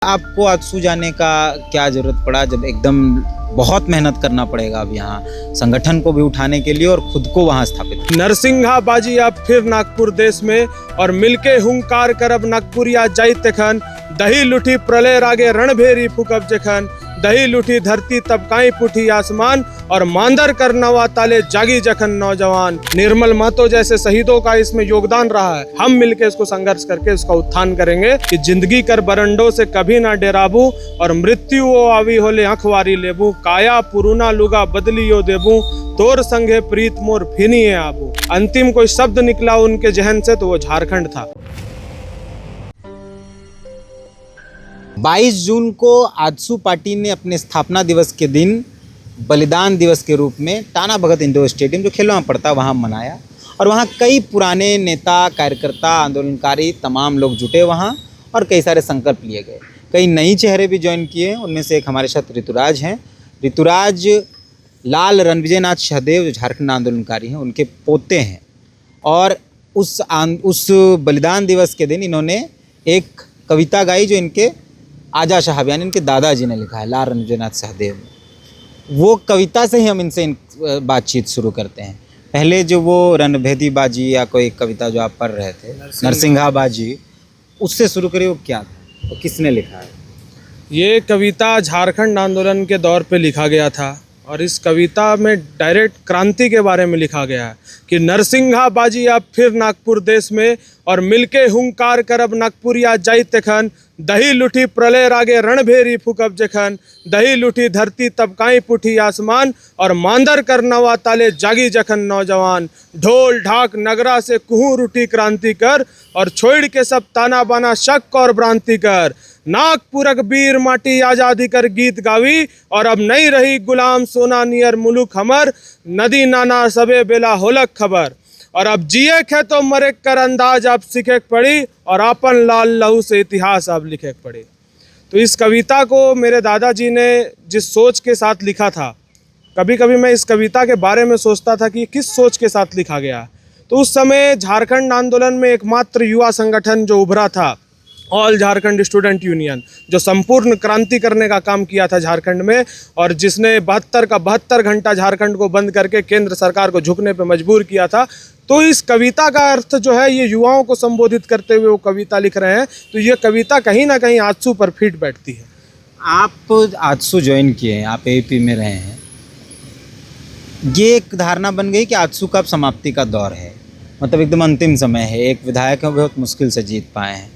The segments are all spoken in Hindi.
आपको आजसू जाने का क्या ज़रूरत पड़ा जब एकदम बहुत मेहनत करना पड़ेगा अब यहाँ संगठन को भी उठाने के लिए और खुद को वहाँ स्थापित। नरसिंहा बाजी अब फिर नागपुर देश में और मिलके हुंकार करब नागपुरिया जाइत तखन दही लुठी प्रलय रागे रणभेरी फुकब जखन दही लुठी धरती तबकाई पुठी आसमान और मांदर कर नवा ताले जागी जखन नौजवान। निर्मल महतो जैसे शहीदों का इसमें योगदान रहा है। हम मिलके इसको संघर्ष करके इसका उत्थान करेंगे कि जिंदगी कर बरंडों से कभी ना डेराबू और मृत्यु वो आवी होले अखवारी लेबू काया पुरुना लुगा बदलियो देबू तोर संगे प्रीत मोर फिनिए आबू। अंतिम कोई शब्द निकला उनके जहन से तो वो झारखंड था। 22 जून को आजसू पार्टी ने अपने स्थापना दिवस के दिन बलिदान दिवस के रूप में टाना भगत इंडोर स्टेडियम जो खेलों में पड़ता वहाँ मनाया और वहाँ कई पुराने नेता कार्यकर्ता आंदोलनकारी तमाम लोग जुटे वहाँ और कई सारे संकल्प लिए गए। कई नई चेहरे भी ज्वाइन किए। उनमें से एक हमारे साथ ऋतुराज हैं। ऋतुराज लाल रणविजय नाथ सहदेव जो झारखंड आंदोलनकारी हैं उनके पोते हैं और उस बलिदान दिवस के दिन इन्होंने एक कविता गाई जो इनके आजा साहब यानी इनके दादाजी ने लिखा है, लाल रणविजय नाथ सहदेव। वो कविता से ही हम इनसे बातचीत शुरू करते हैं। पहले जो वो रणभेदी बाजी या कोई कविता जो आप पढ़ रहे थे नरसिंहा बाजी, उससे शुरू करिए। वो क्या था, वो किसने लिखा है? ये कविता झारखंड आंदोलन के दौर पे लिखा गया था और इस कविता में डायरेक्ट क्रांति के बारे में लिखा गया है कि नरसिंहा बाजी अब फिर नागपुर देश में और मिलके हुंकार करब नागपुरिया जाइत तखन दही लुठी प्रलय रागे रणभेरी फुकब जखन दही लुठी धरती तबकाई पुठी आसमान और मांदर कर नवा ताले जागी जखन नौजवान। ढोल ढाक नगरा से कुहूर उठी क्रांति कर और छोड़ के सब ताना बाना शक और भ्रांति कर नागपुरक वीर माटी आजादी कर गीत गावी और अब नहीं रही गुलाम सोना नियर मुलुक हमर नदी नाना सबे बेला होलक खबर और अब जिए खे तो मरे कर अंदाज अब सीखे पड़ी और अपन लाल लहू से इतिहास अब लिखे पड़ी। तो इस कविता को मेरे दादाजी ने जिस सोच के साथ लिखा था, कभी कभी मैं इस कविता के बारे में सोचता था कि किस सोच के साथ लिखा गया। तो उस समय झारखंड आंदोलन में एकमात्र युवा संगठन जो उभरा था ऑल झारखंड स्टूडेंट यूनियन, जो संपूर्ण क्रांति करने का काम किया था झारखंड में और जिसने 72 का 72 घंटा झारखंड को बंद करके केंद्र सरकार को झुकने पर मजबूर किया था। तो इस कविता का अर्थ जो है ये युवाओं को संबोधित करते हुए वो कविता लिख रहे हैं। तो ये कविता कहीं ना कहीं आजसू पर फिट बैठती है। आप आजसू ज्वाइन किए हैं, आप एपी में रहे हैं। ये एक धारणा बन गई कि आजसू का अब समाप्ति का दौर है, मतलब एकदम अंतिम समय है। एक विधायक बहुत मुश्किल से जीत पाए हैं,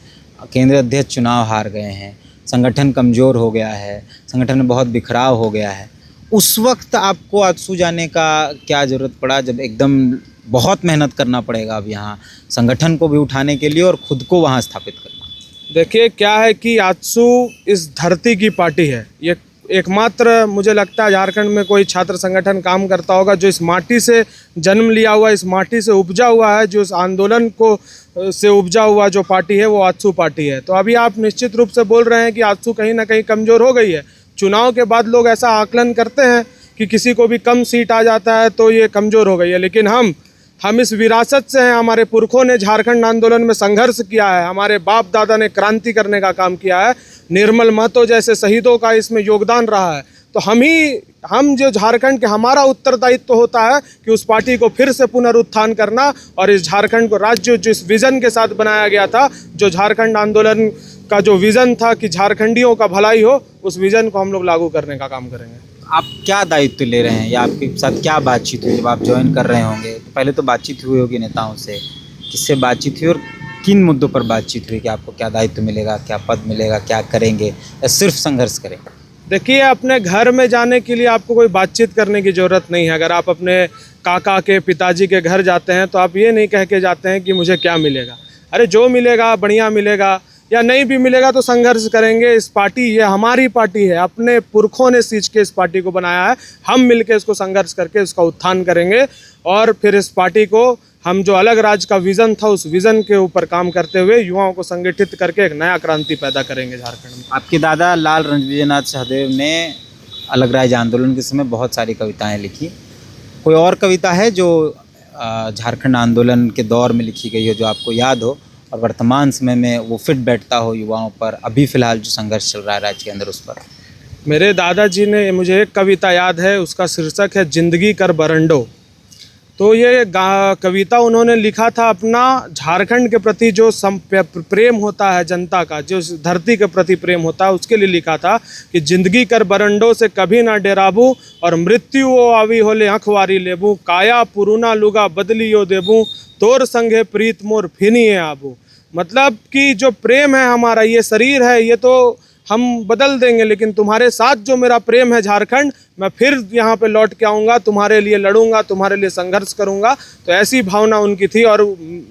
केंद्रीय अध्यक्ष चुनाव हार गए हैं, संगठन कमज़ोर हो गया है, संगठन में बहुत बिखराव हो गया है। उस वक्त आपको आजसू जाने का क्या ज़रूरत पड़ा जब एकदम बहुत मेहनत करना पड़ेगा अब यहाँ संगठन को भी उठाने के लिए और खुद को वहाँ स्थापित करना? देखिए क्या है कि आजसू इस धरती की पार्टी है। ये एकमात्र मुझे लगता है झारखंड में कोई छात्र संगठन काम करता होगा जो इस माटी से जन्म लिया हुआ, इस माटी से उपजा हुआ है, जो इस आंदोलन को से उपजा हुआ जो पार्टी है वो आजसू पार्टी है। तो अभी आप निश्चित रूप से बोल रहे हैं कि आजसू कहीं ना कहीं कमज़ोर हो गई है। चुनाव के बाद लोग ऐसा आकलन करते हैं कि किसी को भी कम सीट आ जाता है तो ये कमज़ोर हो गई है, लेकिन हम इस विरासत से हैं। हमारे पुरखों ने झारखंड आंदोलन में संघर्ष किया है, हमारे बाप दादा ने क्रांति करने का काम किया है, निर्मल महतो जैसे शहीदों का इसमें योगदान रहा है। तो हम जो झारखंड के, हमारा उत्तरदायित्व तो होता है कि उस पार्टी को फिर से पुनरुत्थान करना और इस झारखंड को राज्य जो इस विज़न के साथ बनाया गया था, जो झारखंड आंदोलन का जो विज़न था कि झारखंडियों का भलाई हो, उस विज़न को हम लोग लागू करने का काम करेंगे। आप क्या दायित्व ले रहे हैं या आपके साथ क्या बातचीत हुई जब आप ज्वाइन कर रहे होंगे? तो पहले तो बातचीत हुई होगी नेताओं से, किससे बातचीत हुई और किन मुद्दों पर बातचीत हुई कि आपको क्या दायित्व मिलेगा, क्या पद मिलेगा, क्या करेंगे या सिर्फ संघर्ष करेंगे? देखिए, अपने घर में जाने के लिए आपको कोई बातचीत करने की ज़रूरत नहीं है। अगर आप अपने काका के पिताजी के घर जाते हैं तो आप ये नहीं कह के जाते हैं कि मुझे क्या मिलेगा। अरे जो मिलेगा बढ़िया मिलेगा, या नहीं भी मिलेगा तो संघर्ष करेंगे। इस पार्टी, ये हमारी पार्टी है, अपने पुरखों ने सींच के इस पार्टी को बनाया है। हम मिलके इसको संघर्ष करके इसका उत्थान करेंगे और फिर इस पार्टी को हम जो अलग राज्य का विज़न था उस विज़न के ऊपर काम करते हुए युवाओं को संगठित करके एक नया क्रांति पैदा करेंगे झारखंड में। आपके दादा लाल रणविजय नाथ सहदेव ने अलग राज्य आंदोलन के समय बहुत सारी कविताएं लिखी। कोई और कविता है जो झारखंड आंदोलन के दौर में लिखी गई हो जो आपको याद हो और वर्तमान समय में वो फिट बैठता हो युवाओं पर, अभी फ़िलहाल जो संघर्ष चल रहा है राज्य के अंदर उस पर? मेरे दादाजी ने, मुझे एक कविता याद है, उसका शीर्षक है जिंदगी कर बरंडो। तो ये कविता उन्होंने लिखा था अपना झारखंड के प्रति जो प्रेम होता है जनता का, जो धरती के प्रति प्रेम होता है, उसके लिए लिखा था कि जिंदगी कर बरंडो से कभी ना डेराबू, और मृत्यु वो आवी होले अखवारी लेबू, काया पुरुना लुगा बदलियो देबू, तोर संगे प्रीत मोर फिनिए आबू। मतलब कि जो प्रेम है हमारा, ये शरीर है, ये तो हम बदल देंगे, लेकिन तुम्हारे साथ जो मेरा प्रेम है झारखंड, मैं फिर यहाँ पे लौट के आऊँगा, तुम्हारे लिए लड़ूंगा, तुम्हारे लिए संघर्ष करूँगा। तो ऐसी भावना उनकी थी। और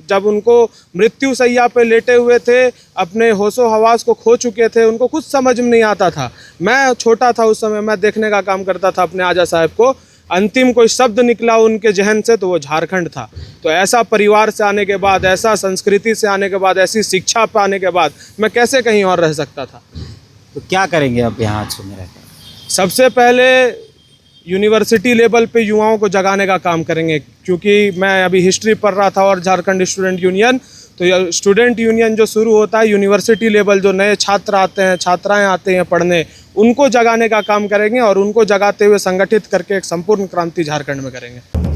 जब उनको मृत्यु शैया पे लेटे हुए थे, अपने होशो हवास को खो चुके थे, उनको कुछ समझ में नहीं आता था। मैं छोटा था उस समय, मैं देखने का काम करता था अपने आजा साहब को। अंतिम कोई शब्द निकला उनके जहन से तो वो झारखंड था। तो ऐसा परिवार से आने के बाद, ऐसा संस्कृति से आने के बाद, ऐसी शिक्षा पाने के बाद मैं कैसे कहीं और रह सकता था। तो क्या करेंगे अब यहाँ आजसू में रहकर? सबसे पहले यूनिवर्सिटी लेवल पे युवाओं को जगाने का काम करेंगे, क्योंकि मैं अभी हिस्ट्री पढ़ रहा था और झारखंड स्टूडेंट यूनियन, तो स्टूडेंट यूनियन जो शुरू होता है यूनिवर्सिटी लेवल, जो नए छात्र आते हैं, छात्राएं आते हैं पढ़ने, उनको जगाने का काम करेंगे और उनको जगाते हुए संगठित करके एक संपूर्ण क्रांति झारखंड में करेंगे।